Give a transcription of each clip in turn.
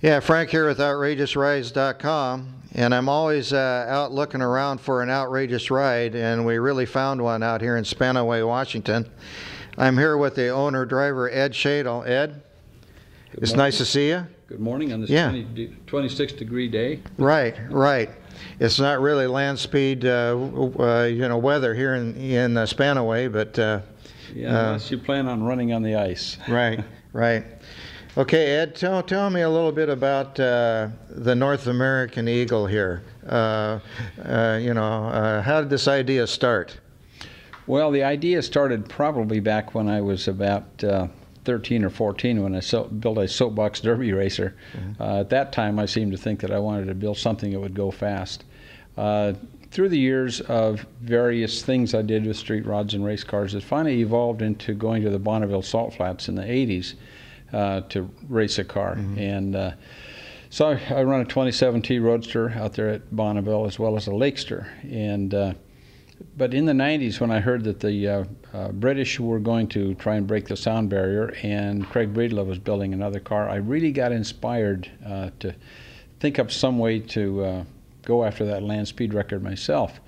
Yeah, Frank here with Outrageousrides.com, and I'm always out looking around for an outrageous ride, and we really found one out here in Spanaway, Washington. I'm here with the owner-driver, Ed Shadle. Ed, it's nice to see you. Good morning on this 26-degree day. Right, right. It's not really land speed, weather here in Spanaway, but unless you plan on running on the ice. Right, right. Okay, Ed, tell me a little bit about the North American Eagle here. How did this idea start? Well, the idea started probably back when I was about 13 or 14 when I built a soapbox derby racer. Mm-hmm. At that time, I seemed to think that I wanted to build something that would go fast. Through the years of various things I did with street rods and race cars, it finally evolved into going to the Bonneville Salt Flats in the 80s. To race a car. Mm-hmm. And so I run a 27T Roadster out there at Bonneville as well as a Lakester. And but in the 90s, when I heard that the British were going to try and break the sound barrier and Craig Breedlove was building another car, I really got inspired to think up some way to go after that land speed record myself.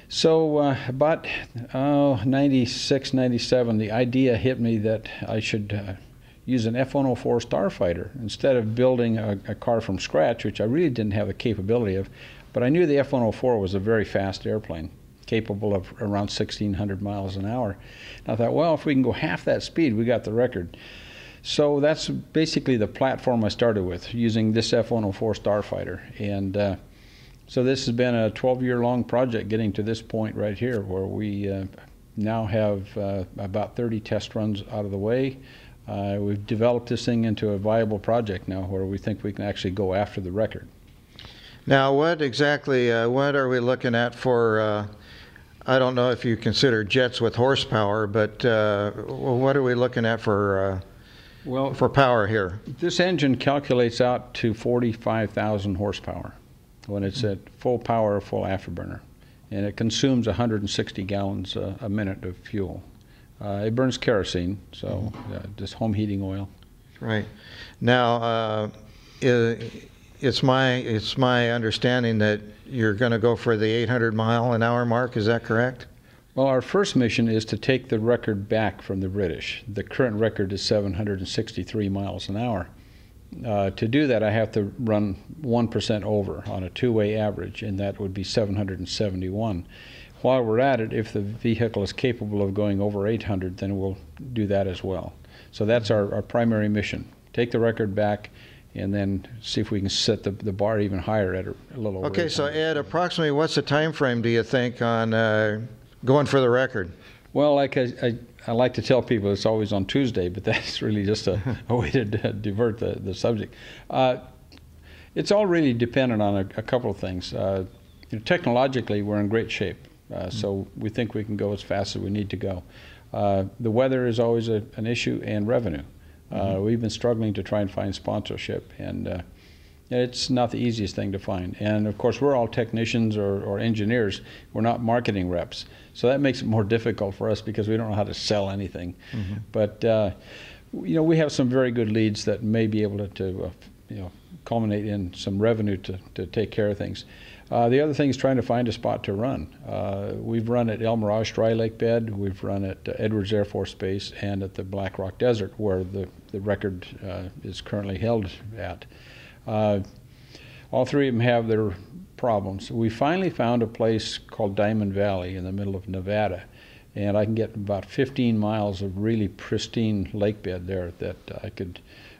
So about 96, 97, the idea hit me that I should use an F-104 Starfighter instead of building a car from scratch, which I really didn't have the capability of. But I knew the F-104 was a very fast airplane, capable of around 1,600 miles an hour. And I thought, well, if we can go half that speed, we got the record. So that's basically the platform I started with, using this F-104 Starfighter. And so this has been a 12-year-long project getting to this point right here, where we now have about 30 test runs out of the way. We've developed this thing into a viable project now where we think we can actually go after the record. Now, what exactly, what are we looking at for, I don't know if you consider jets with horsepower, but what are we looking at for power here? This engine calculates out to 45,000 horsepower when it's at full power, full afterburner. And it consumes 160 gallons a minute of fuel. It burns kerosene, so just home heating oil. Right. Now, it's my understanding that you're going to go for the 800-mile-an-hour mark. Is that correct? Well, our first mission is to take the record back from the British. The current record is 763 miles an hour. To do that, I have to run 1% over on a two-way average, and that would be 771. While we're at it, if the vehicle is capable of going over 800, then we'll do that as well. So that's our primary mission. Take the record back and then see if we can set the bar even higher at a little over. Okay, so Ed, approximately what's the time frame, do you think, on going for the record? Well, like I like to tell people, it's always on Tuesday, but that's really just a way to divert the subject. It's all really dependent on a couple of things. Technologically, we're in great shape. So we think we can go as fast as we need to go. The weather is always an issue, and revenue. We've been struggling to try and find sponsorship, and it's not the easiest thing to find. And of course, we're all technicians or engineers. We're not marketing reps. So that makes it more difficult for us because we don't know how to sell anything. But we have some very good leads that may be able to culminate in some revenue to take care of things. The other thing is trying to find a spot to run. We've run at El Mirage Dry Lake Bed, we've run at Edwards Air Force Base, and at the Black Rock Desert, where the record is currently held at. All three of them have their problems. We finally found a place called Diamond Valley in the middle of Nevada, and I can get about 15 miles of really pristine lake bed there that I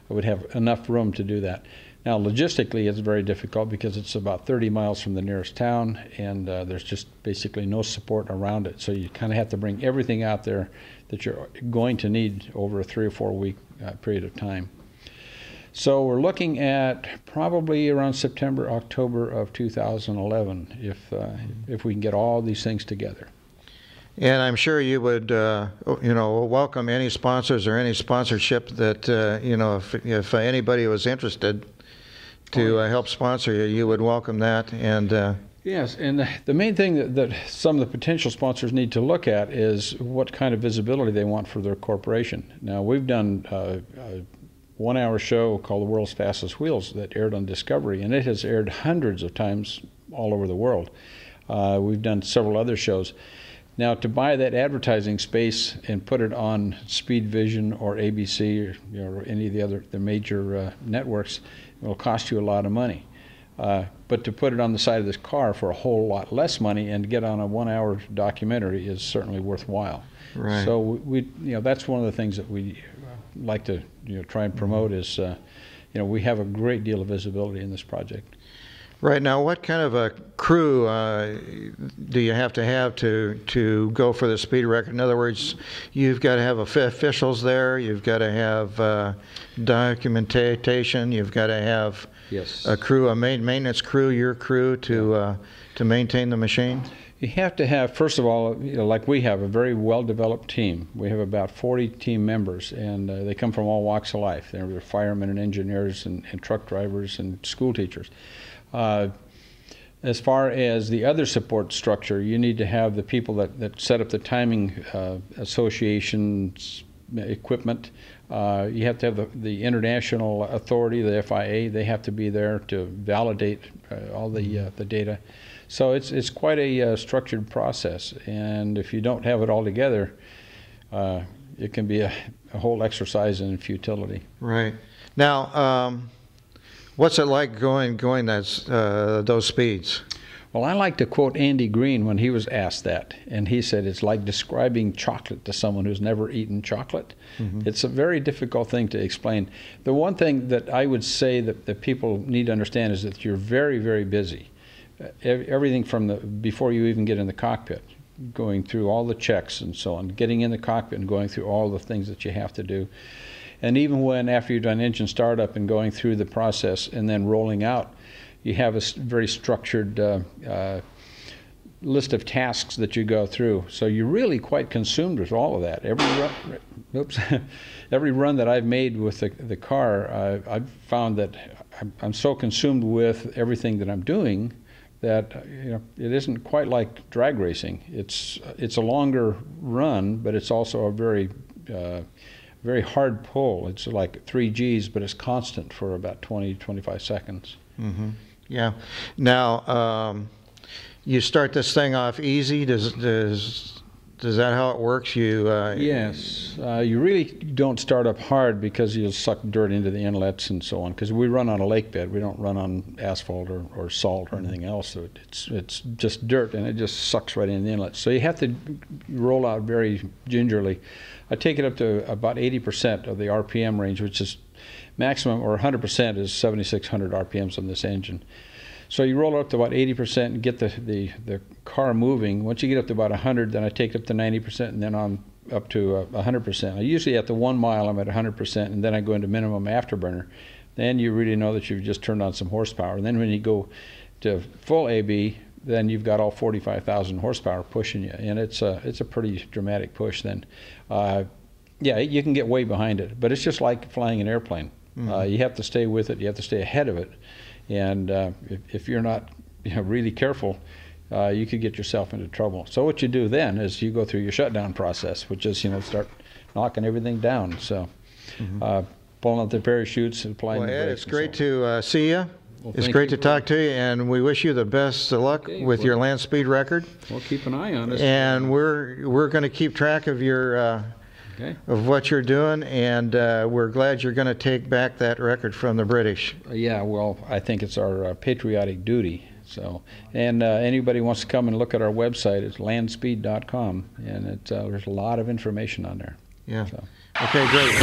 would have enough room to do that. Now, logistically, it's very difficult because it's about 30 miles from the nearest town, and there's just basically no support around it. So you kind of have to bring everything out there that you're going to need over a 3 or 4 week period of time. So we're looking at probably around September, October of 2011, if we can get all these things together. And I'm sure you would, welcome any sponsors or any sponsorship that, if anybody was interested. to help sponsor you, you would welcome that. And yes, and the main thing that some of the potential sponsors need to look at is what kind of visibility they want for their corporation. Now, we've done a 1-hour show called The World's Fastest Wheels that aired on Discovery, and it has aired hundreds of times all over the world. We've done several other shows. Now, to buy that advertising space and put it on Speed Vision or ABC or any of the major networks, it will cost you a lot of money. But to put it on the side of this car for a whole lot less money and get on a 1-hour documentary is certainly worthwhile. Right. So we that's one of the things that we like to try and promote is we have a great deal of visibility in this project. Right. Now, what kind of a crew do you have to go for the speed record? In other words, you've got to have officials there, you've got to have documentation, you've got to have a crew, a maintenance crew, your crew, to maintain the machine? You have to have, first of all, like we have, a very well-developed team. We have about 40 team members, and they come from all walks of life. They're firemen and engineers and truck drivers and school teachers. As far as the other support structure, you need to have the people that set up the timing association's equipment. You have to have the international authority, the FIA. They have to be there to validate all the data. So it's quite a structured process, and if you don't have it all together, it can be a whole exercise in futility. Right. Now, what's it like going those speeds? Well, I like to quote Andy Green when he was asked that, and he said it's like describing chocolate to someone who's never eaten chocolate. Mm-hmm. It's a very difficult thing to explain. The one thing that I would say that people need to understand is that you're very, very busy. Everything from before you even get in the cockpit, going through all the checks and so on, getting in the cockpit and going through all the things that you have to do. And even when, after you've done engine startup and going through the process and then rolling out, you have a very structured list of tasks that you go through. So you're really quite consumed with all of that. Every run that I've made with the car, I've found that I'm so consumed with everything that I'm doing that it isn't quite like drag racing. It's a longer run, but it's also a very hard pull. It's like 3 Gs, but it's constant for about 20-25 seconds. Mm-hmm. Yeah. Now, you start this thing off easy. Is that how it works? Yes. You really don't start up hard because you'll suck dirt into the inlets and so on. Because we run on a lake bed. We don't run on asphalt or salt or anything else. So it's just dirt, and it just sucks right in the inlet. So you have to roll out very gingerly. I take it up to about 80% of the RPM range, which is maximum, or 100% is 7,600 RPMs on this engine. So you roll it up to about 80% and get the car moving. Once you get up to about 100, then I take it up to 90%, and then on up to 100%. I usually at the 1 mile I'm at 100%, and then I go into minimum afterburner. Then you really know that you've just turned on some horsepower. And then when you go to full AB, then you've got all 45,000 horsepower pushing you, and it's a pretty dramatic push then. Yeah, you can get way behind it, but it's just like flying an airplane. Mm-hmm. You have to stay with it. You have to stay ahead of it. And if you're not really careful, you could get yourself into trouble. So what you do then is you go through your shutdown process, which is start knocking everything down. So pulling out the parachutes and applying the brakes. Ed, it's great to see you. Well, it's great to talk to you, and we wish you the best of luck with your land speed record. We'll keep an eye on it. And we're going to keep track of your of what you're doing, and we're glad you're going to take back that record from the British. Yeah, well, I think it's our patriotic duty. So, and anybody wants to come and look at our website, it's landspeed.com, and there's a lot of information on there. Yeah. So. Okay, great.